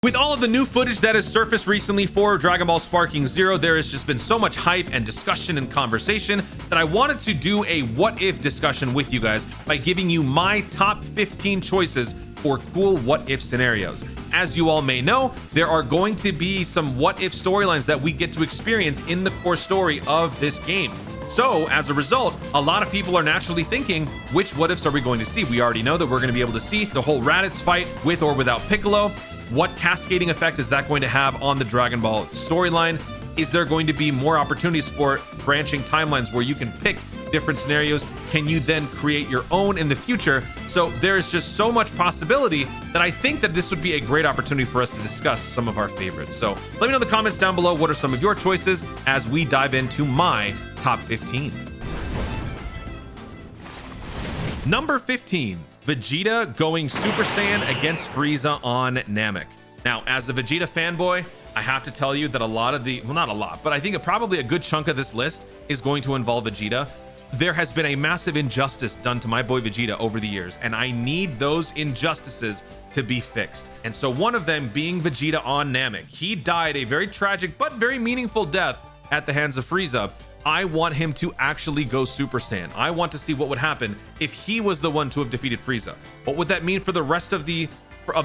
With all of the new footage that has surfaced recently for Dragon Ball Sparking Zero, there has just been so much hype and discussion and conversation that I wanted to do a what if discussion with you guys by giving you my top 15 choices for cool what if scenarios. As you all may know, there are going to be some what if storylines that we get to experience in the core story of this game. So as a result, a lot of people are naturally thinking, which what ifs are we going to see? We already know that we're going to be able to see the whole Raditz fight with or without Piccolo. What cascading effect is that going to have on the Dragon Ball storyline? Is there going to be more opportunities for branching timelines where you can pick different scenarios? Can you then create your own in the future? So there is just so much possibility that I think that this would be a great opportunity for us to discuss some of our favorites. So let me know in the comments down below, what are some of your choices as we dive into my top 15. Number 15. Vegeta going Super Saiyan against Frieza on Namek. Now, as a Vegeta fanboy, I have to tell you that a lot of the, well, not a lot, but I think probably a good chunk of this list is going to involve Vegeta. There has been a massive injustice done to my boy Vegeta over the years, and I need those injustices to be fixed. And so one of them being Vegeta on Namek. He died a very tragic but very meaningful death at the hands of Frieza. I want him to actually go Super Saiyan. I want to see what would happen if he was the one to have defeated Frieza. What would that mean for the rest of the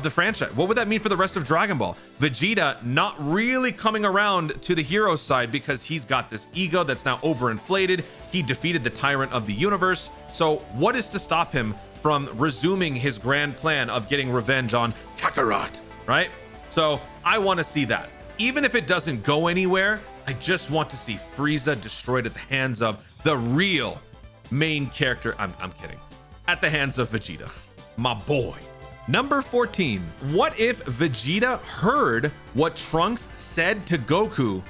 franchise? What would that mean for the rest of Dragon Ball? Vegeta not really coming around to the hero side because he's got this ego that's now overinflated. He defeated the tyrant of the universe. So what is to stop him from resuming his grand plan of getting revenge on Kakarot, right? So I want to see that. Even if it doesn't go anywhere, I just want to see Frieza destroyed at the hands of the real main character. I'm kidding. At the hands of Vegeta, my boy. Number 14. What if Vegeta heard what Trunks said to Goku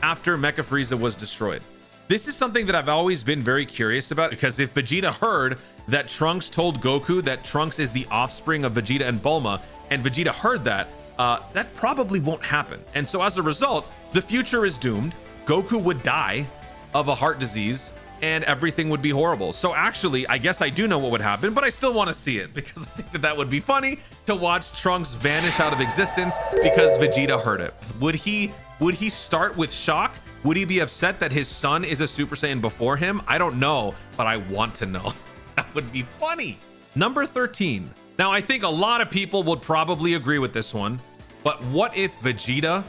after Mecha Frieza was destroyed? This is something that I've always been very curious about, because if Vegeta heard that Trunks told Goku that Trunks is the offspring of Vegeta and Bulma, and Vegeta heard that, that probably won't happen. And so as a result, the future is doomed. Goku would die of a heart disease and everything would be horrible. So actually, I guess I do know what would happen, but I still want to see it because I think that that would be funny to watch Trunks vanish out of existence because Vegeta heard it. Would he start with shock? Would he be upset that his son is a Super Saiyan before him? I don't know, but I want to know. That would be funny. Number 13. Now, I think a lot of people would probably agree with this one, but what if Vegeta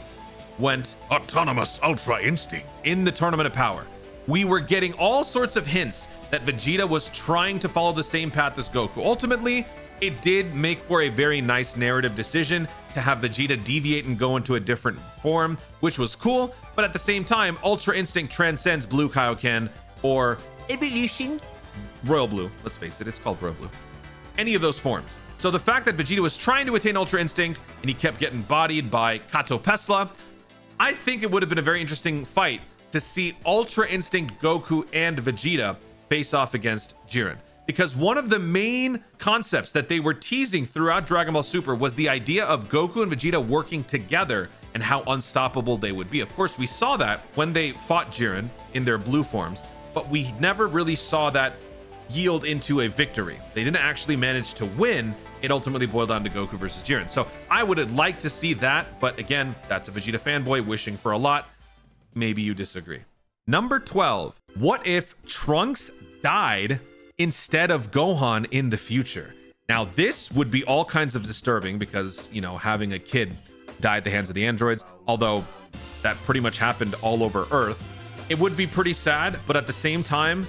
went autonomous Ultra Instinct in the Tournament of Power? We were getting all sorts of hints that Vegeta was trying to follow the same path as Goku. Ultimately, it did make for a very nice narrative decision to have Vegeta deviate and go into a different form, which was cool, but at the same time, Ultra Instinct transcends Blue Kaioken or Evolution. Royal Blue, let's face it, it's called Royal Blue. Any of those forms. So the fact that Vegeta was trying to attain Ultra Instinct and he kept getting bodied by Kato Pesla, I think it would have been a very interesting fight to see Ultra Instinct Goku and Vegeta face off against Jiren. Because one of the main concepts that they were teasing throughout Dragon Ball Super was the idea of Goku and Vegeta working together and how unstoppable they would be. Of course, we saw that when they fought Jiren in their blue forms, but we never really saw that yield into a victory. They didn't actually manage to win. It ultimately boiled down to Goku versus Jiren. So I would have liked to see that, but again, that's a Vegeta fanboy wishing for a lot. Maybe you disagree. Number 12. What if Trunks died instead of Gohan in the future? Now, this would be all kinds of disturbing because, you know, having a kid die at the hands of the androids, although that pretty much happened all over Earth. It would be pretty sad, but at the same time,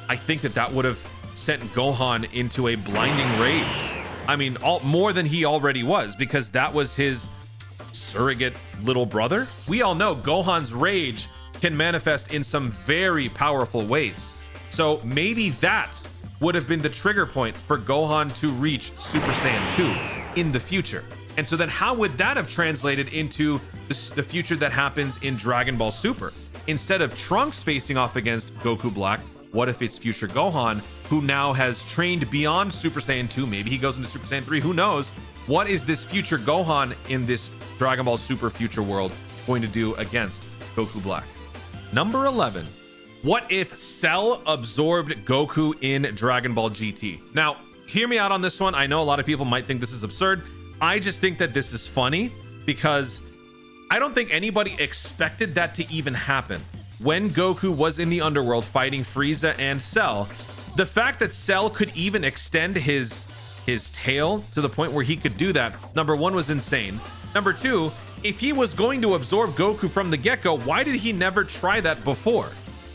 I think that that would have sent Gohan into a blinding rage. I mean, more than he already was, because that was his surrogate little brother. We all know Gohan's rage can manifest in some very powerful ways. So maybe that would have been the trigger point for Gohan to reach Super Saiyan 2 in the future. And so then how would that have translated into the future that happens in Dragon Ball Super? Instead of Trunks facing off against Goku Black, what if it's future Gohan, who now has trained beyond Super Saiyan 2? Maybe he goes into Super Saiyan 3, who knows? What is this future Gohan in this Dragon Ball Super future world going to do against Goku Black? Number 11. What if Cell absorbed Goku in Dragon Ball GT? Now, hear me out on this one. I know a lot of people might think this is absurd. I just think that this is funny because I don't think anybody expected that to even happen. When Goku was in the underworld fighting Frieza and Cell, the fact that Cell could even extend his tail to the point where he could do that, number one, was insane. Number two, if he was going to absorb Goku from the get-go, why did he never try that before?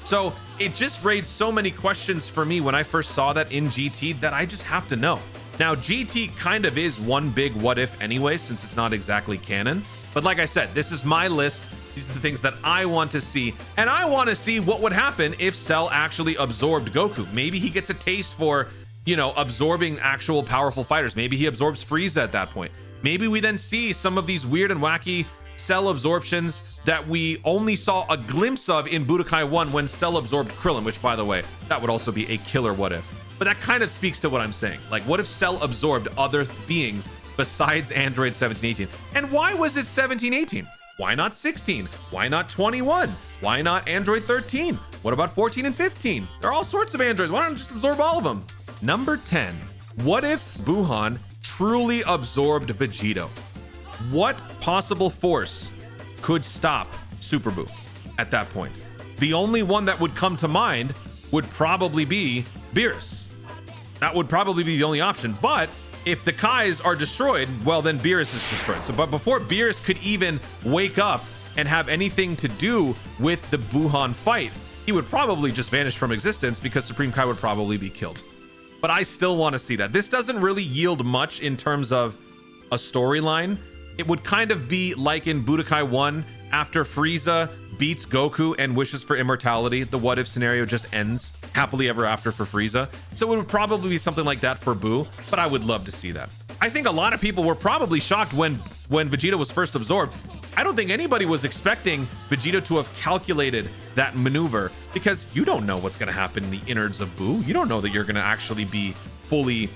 So it just raised so many questions for me when I first saw that in GT that I just have to know. Now, GT kind of is one big what if anyway, since it's not exactly canon. But like I said, this is my list. These are the things that I want to see. And I want to see what would happen if Cell actually absorbed Goku. Maybe he gets a taste for, you know, absorbing actual powerful fighters. Maybe he absorbs Frieza at that point. Maybe we then see some of these weird and wacky Cell absorptions that we only saw a glimpse of in Budokai 1 when Cell absorbed Krillin, which, by the way, that would also be a killer what if. But that kind of speaks to what I'm saying. Like, what if Cell absorbed other beings besides Android 1718? And why was it 1718? Why not 16? Why not 21? Why not Android 13? What about 14 and 15? There are all sorts of androids. Why don't I just absorb all of them? Number 10. What if Buhan truly absorbed Vegeta? What possible force could stop Super Buu at that point? The only one that would come to mind would probably be Beerus. That would probably be the only option. But if the Kais are destroyed, well, then Beerus is destroyed. So, but before Beerus could even wake up and have anything to do with the Buhan fight, he would probably just vanish from existence because Supreme Kai would probably be killed. But I still want to see that. This doesn't really yield much in terms of a storyline. It would kind of be like in Budokai 1, after Frieza beats Goku and wishes for immortality, the what if scenario just ends happily ever after for Frieza. So it would probably be something like that for Buu, but I would love to see that. I think a lot of people were probably shocked when Vegeta was first absorbed. I don't think anybody was expecting Vegeta to have calculated that maneuver, because you don't know what's going to happen in the innards of Buu. You don't know that you're going to actually be fully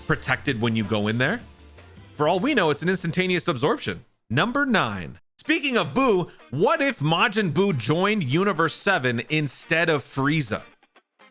protected when you go in there. For all we know, it's an instantaneous absorption. Number 9. Speaking of Buu, what if Majin Buu joined Universe 7 instead of Frieza?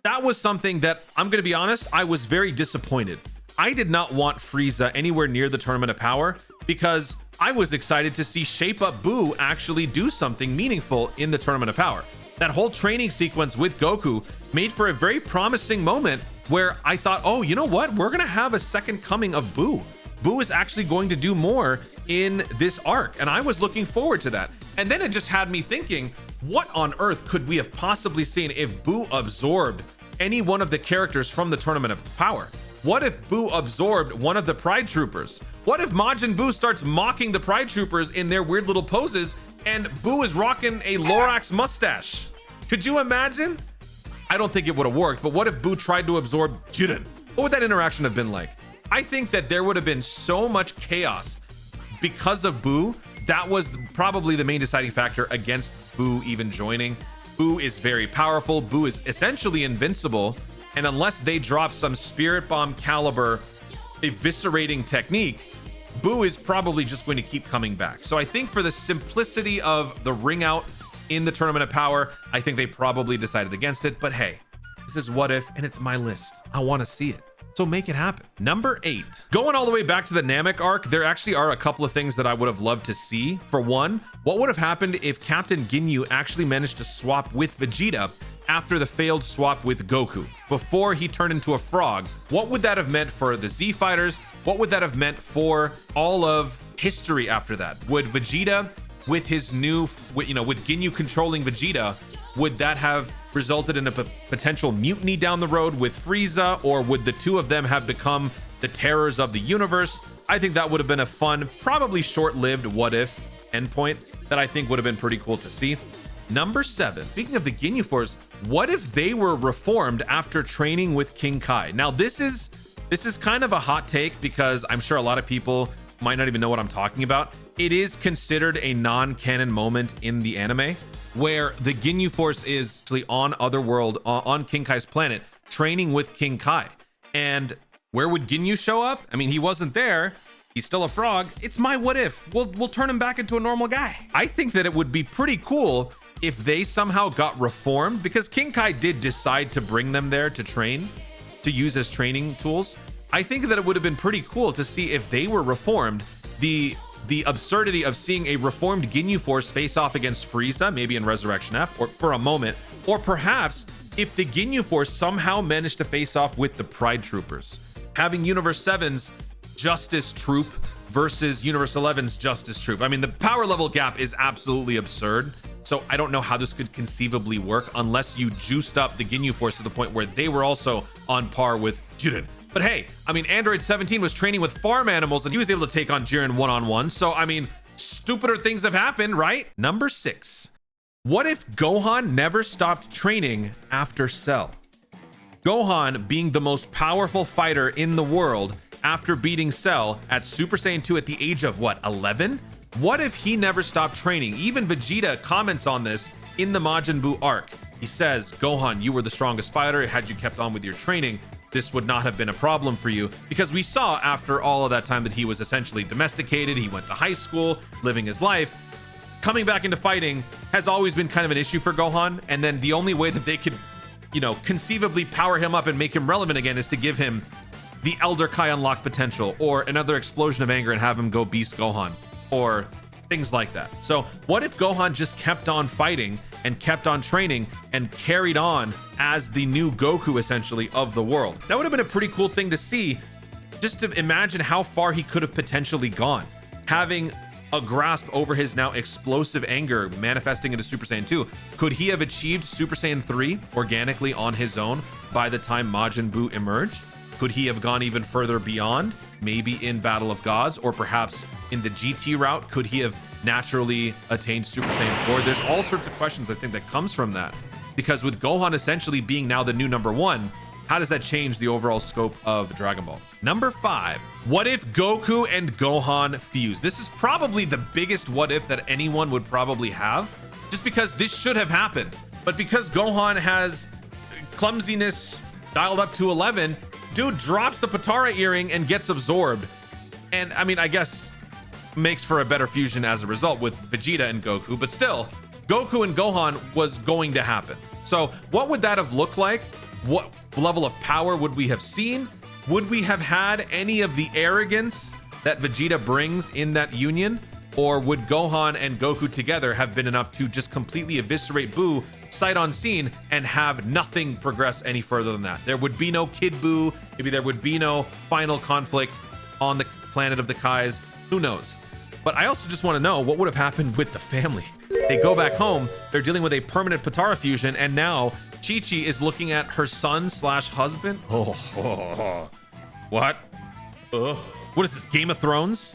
That was something that, I'm going to be honest, I was very disappointed. I did not want Frieza anywhere near the Tournament of Power because I was excited to see Shape Up Buu actually do something meaningful in the Tournament of Power. That whole training sequence with Goku made for a very promising moment where I thought, oh, you know what? We're going to have a second coming of Buu. Buu is actually going to do more in this arc, and I was looking forward to that. And then it just had me thinking, what on earth could we have possibly seen if Buu absorbed any one of the characters from the Tournament of Power? What if Buu absorbed one of the Pride Troopers? What if Majin Buu starts mocking the Pride Troopers in their weird little poses and Buu is rocking a Lorax mustache? Could you imagine? I don't think it would have worked, but what if Buu tried to absorb Jiren? What would that interaction have been like? I think that there would have been so much chaos because of Buu. That was probably the main deciding factor against Buu even joining. Buu is very powerful. Buu is essentially invincible. And unless they drop some Spirit Bomb caliber eviscerating technique, Buu is probably just going to keep coming back. So I think for the simplicity of the ring out in the Tournament of Power, I think they probably decided against it. But hey, this is what if, and it's my list. I want to see it. So make it happen. Number 8. Going all the way back to the Namek arc, there actually are a couple of things that I would have loved to see. For one, what would have happened if Captain Ginyu actually managed to swap with Vegeta after the failed swap with Goku, before he turned into a frog? What would that have meant for the Z Fighters? What would that have meant for all of history after that? Would Vegeta, with his new, with Ginyu controlling Vegeta, would that have resulted in a potential mutiny down the road with Frieza, or would the two of them have become the terrors of the universe? I think that would have been a fun, probably short-lived what if endpoint that I think would have been pretty cool to see. Number 7, speaking of the Ginyu Force, what if they were reformed after training with King Kai? Now this is kind of a hot take because I'm sure a lot of people might not even know what I'm talking about. It is considered a non-canon moment in the anime, where the Ginyu Force is actually on Otherworld, on King Kai's planet, training with King Kai. And where would Ginyu show up? I mean, he wasn't there. He's still a frog. It's my what if. We'll turn him back into a normal guy. I think that it would be pretty cool if they somehow got reformed, because King Kai did decide to bring them there to train, to use as training tools. I think that it would have been pretty cool to see if they were reformed. The absurdity of seeing a reformed Ginyu Force face off against Frieza, maybe in Resurrection F, or for a moment, or perhaps if the Ginyu Force somehow managed to face off with the Pride Troopers, having Universe 7's Justice Troop versus Universe 11's Justice Troop. I mean, the power level gap is absolutely absurd. So I don't know how this could conceivably work unless you juiced up the Ginyu Force to the point where they were also on par with Jiren. But hey, I mean, Android 17 was training with farm animals and he was able to take on Jiren one-on-one. So, I mean, stupider things have happened, right? Number 6. What if Gohan never stopped training after Cell? Gohan, being the most powerful fighter in the world after beating Cell at Super Saiyan 2 at the age of, what, 11? What if he never stopped training? Even Vegeta comments on this in the Majin Buu arc. He says, Gohan, you were the strongest fighter. Had you kept on with your training, this would not have been a problem for you, because we saw after all of that time that he was essentially domesticated. He went to high school, living his life. Coming back into fighting has always been kind of an issue for Gohan. And then the only way that they could, you know, conceivably power him up and make him relevant again is to give him the Elder Kai unlock potential or another explosion of anger and have him go Beast Gohan or things like that. So what if Gohan just kept on fighting and kept on training and carried on as the new Goku essentially of the world? That would have been a pretty cool thing to see, just to imagine how far he could have potentially gone, having a grasp over his now explosive anger manifesting into Super Saiyan 2. Could he have achieved Super Saiyan 3 organically on his own by the time Majin Buu emerged? Could he have gone even further beyond, maybe in Battle of Gods, or perhaps in the GT route? Could he have naturally attained Super Saiyan 4? There's all sorts of questions I think that comes from that, because with Gohan essentially being now the new number 1, how does that change the overall scope of Dragon Ball? Number 5, what if Goku and Gohan fuse? This is probably the biggest what if that anyone would probably have, just because this should have happened. But because Gohan has clumsiness dialed up to 11, dude drops the Patara earring and gets absorbed. And I mean, I guess makes for a better fusion as a result with Vegeta and Goku, but still, Goku and Gohan was going to happen. So what would that have looked like? What level of power would we have seen? Would we have had any of the arrogance that Vegeta brings in that union? Or would Gohan and Goku together have been enough to just completely eviscerate Buu sight unseen and have nothing progress any further than that? There would be no Kid Buu. Maybe there would be no final conflict on the planet of the Kais. Who knows? But I also just want to know what would have happened with the family. They go back home, they're dealing with a permanent Patara fusion, and now Chi-Chi is looking at her son slash husband. What? What is this, Game of Thrones?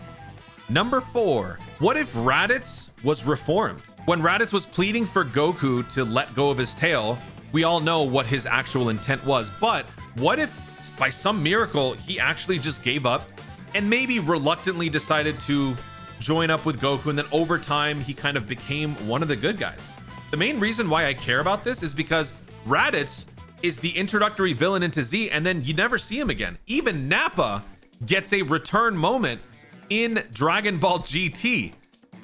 Number 4, what if Raditz was reformed? When Raditz was pleading for Goku to let go of his tail, we all know what his actual intent was. But what if by some miracle he actually just gave up and maybe reluctantly decided to join up with Goku, and then over time he kind of became one of the good guys? The main reason why I care about this is because Raditz is the introductory villain into Z, and then you never see him again. Even Nappa gets a return moment in Dragon Ball GT,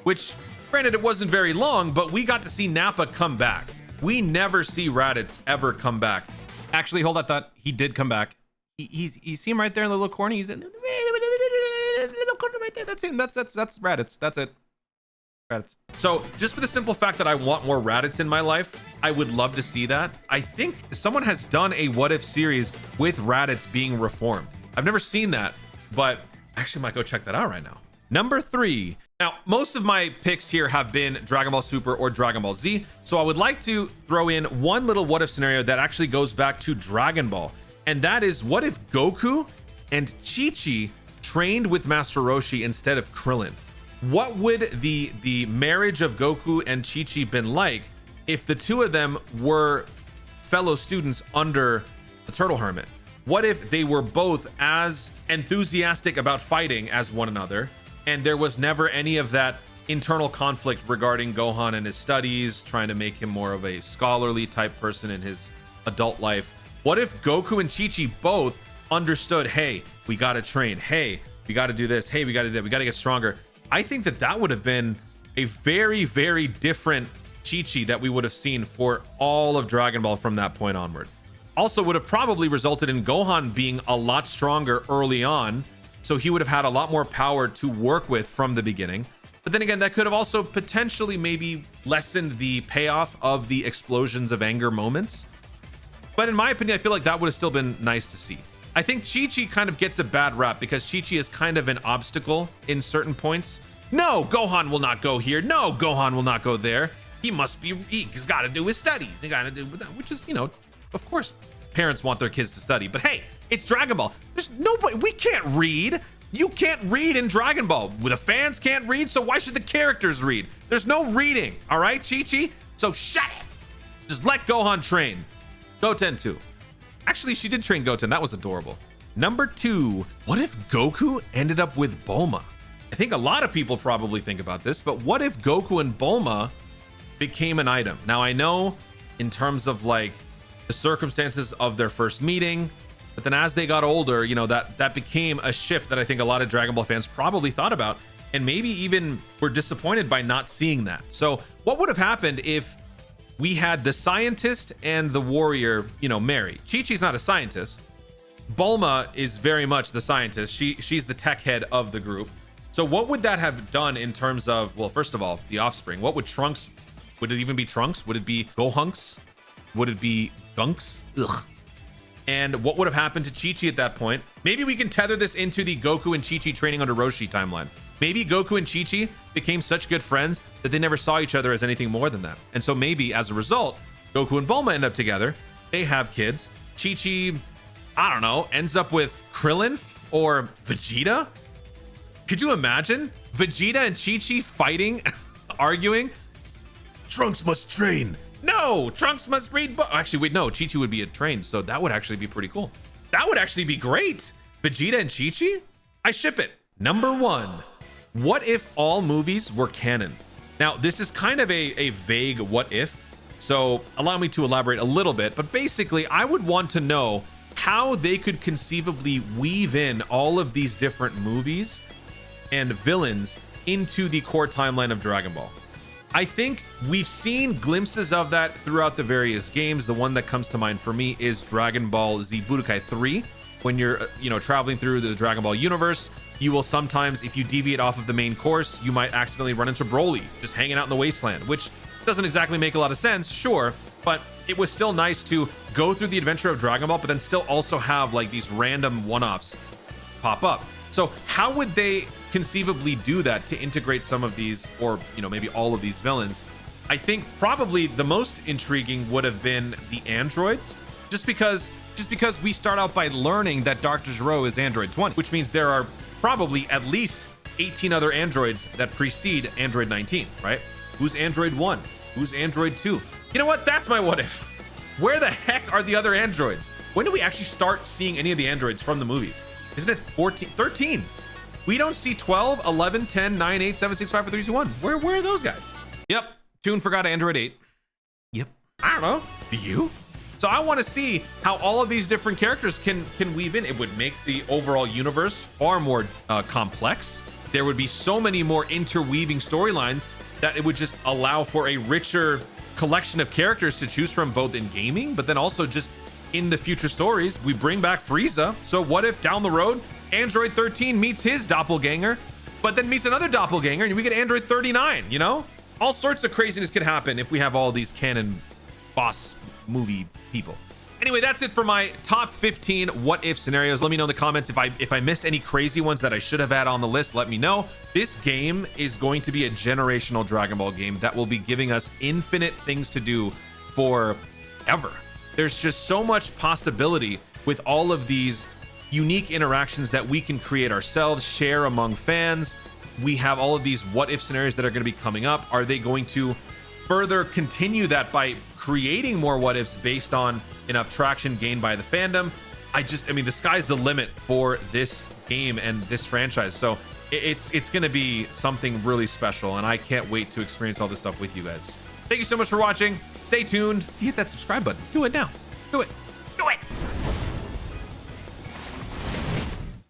which granted it wasn't very long, but we got to see Nappa come back. We never see Raditz ever come back. Actually, hold that thought. He did come back. You see him right there in the little corner? He's in the little corner right there. That's him. That's Raditz. That's it. Raditz. So just for the simple fact that I want more Raditz in my life, I would love to see that. I think someone has done a what if series with Raditz being reformed. I've never seen that, but actually might go check that out right now. Number 3. Now, most of my picks here have been Dragon Ball Super or Dragon Ball Z, so I would like to throw in one little what if scenario that actually goes back to Dragon Ball, and that is, what if Goku and Chi-Chi trained with Master Roshi instead of Krillin? What would the marriage of Goku and Chi-Chi been like if the two of them were fellow students under the Turtle Hermit? What if they were both as enthusiastic about fighting as one another, and there was never any of that internal conflict regarding Gohan and his studies, trying to make him more of a scholarly type person in his adult life? What if Goku and Chi-Chi both understood, hey, we got to train. Hey, we got to do this. Hey, we got to do that. We got to get stronger. I think that that would have been a very, very different Chi-Chi that we would have seen for all of Dragon Ball from that point onward. also would have probably resulted in Gohan being a lot stronger early on. So he would have had a lot more power to work with from the beginning. But then again, that could have also potentially maybe lessened the payoff of the explosions of anger moments. But in my opinion, I feel like that would have still been nice to see. I think Chi-Chi kind of gets a bad rap because Chi-Chi is kind of an obstacle in certain points. No, Gohan will not go here. No, Gohan will not go there. He must be, he's got to do his studies. He got to do that, which is, you know, of course, parents want their kids to study. But hey, it's Dragon Ball. There's nobody, we can't read. You can't read in Dragon Ball. The fans can't read, so why should the characters read? There's no reading, all right, Chi-Chi? So shut it. Just let Gohan train. Goten too. Actually, she did train Goten. That was adorable. Number 2, what if Goku ended up with Bulma? I think a lot of people probably think about this, but what if Goku and Bulma became an item? Now, I know in terms of like the circumstances of their first meeting, but then as they got older, you know, that became a ship that I think a lot of Dragon Ball fans probably thought about and maybe even were disappointed by not seeing that. So what would have happened if we had the scientist and the warrior, you know, marry? Chi-Chi's not a scientist. Bulma is very much the scientist. She's the tech head of the group. So what would that have done in terms of, well, first of all, the offspring? What would Trunks, would it even be Trunks? Would it be Gohunks? Would it be Gunks? Ugh. And what would have happened to Chi-Chi at that point? Maybe we can tether this into the Goku and Chi-Chi training under Roshi timeline. Maybe Goku and Chi-Chi became such good friends that they never saw each other as anything more than that. And so maybe as a result, Goku and Bulma end up together. They have kids. Chi-Chi, I don't know, ends up with Krillin or Vegeta. Could you imagine Vegeta and Chi-Chi fighting, arguing? Trunks must train. No, Trunks must read book. Actually, wait, no, Chi-Chi would be trained, so that would actually be pretty cool. That would actually be great. Vegeta and Chi-Chi? I ship it. Number 1, what if all movies were canon? Now, this is kind of a vague what if, so allow me to elaborate a little bit, but basically, I would want to know how they could conceivably weave in all of these different movies and villains into the core timeline of Dragon Ball. I think we've seen glimpses of that throughout the various games. The one that comes to mind for me is Dragon Ball Z Budokai 3. When you're, you know, traveling through the Dragon Ball universe, you will sometimes, if you deviate off of the main course, you might accidentally run into Broly just hanging out in the wasteland, which doesn't exactly make a lot of sense, sure, but it was still nice to go through the adventure of Dragon Ball, but then still also have like these random one-offs pop up. So how would they conceivably do that to integrate some of these, or, you know, maybe all of these villains? I think probably the most intriguing would have been the androids, just because we start out by learning that Dr. Gero is Android 20, which means there are probably at least 18 other androids that precede Android 19, right? Who's Android 1? Who's Android 2? You know what? That's my what if. Where the heck are the other androids? When do we actually start seeing any of the androids from the movies? Isn't it 14, 13? We don't see 12, 11, 10, 9, 8, 7, 6, 5, 4, 3, 2, 1. Where are those guys? Yep. Toon forgot Android 8. Yep. I don't know. Do you? So I want to see how all of these different characters can weave in. It would make the overall universe far more complex. There would be so many more interweaving storylines that it would just allow for a richer collection of characters to choose from, both in gaming, but then also just in the future stories. We bring back Frieza. So what if down the road, Android 13 meets his doppelganger, but then meets another doppelganger, and we get Android 39, you know? All sorts of craziness could happen if we have all these canon boss movie people. Anyway, that's it for my top 15 what if scenarios. Let me know in the comments if I missed any crazy ones that I should have had on the list. Let me know. This game is going to be a generational Dragon Ball game that will be giving us infinite things to do forever. There's just so much possibility with all of these unique interactions that we can create ourselves, share among fans. We have all of these what if scenarios that are going to be coming up. Are they going to further continue that by creating more what ifs based on enough traction gained by the fandom? I mean, the sky's the limit for this game and this franchise. So it's going to be something really special, and I can't wait to experience all this stuff with you guys. Thank you so much for watching. Stay tuned. If you hit that subscribe button, do it now. Do it.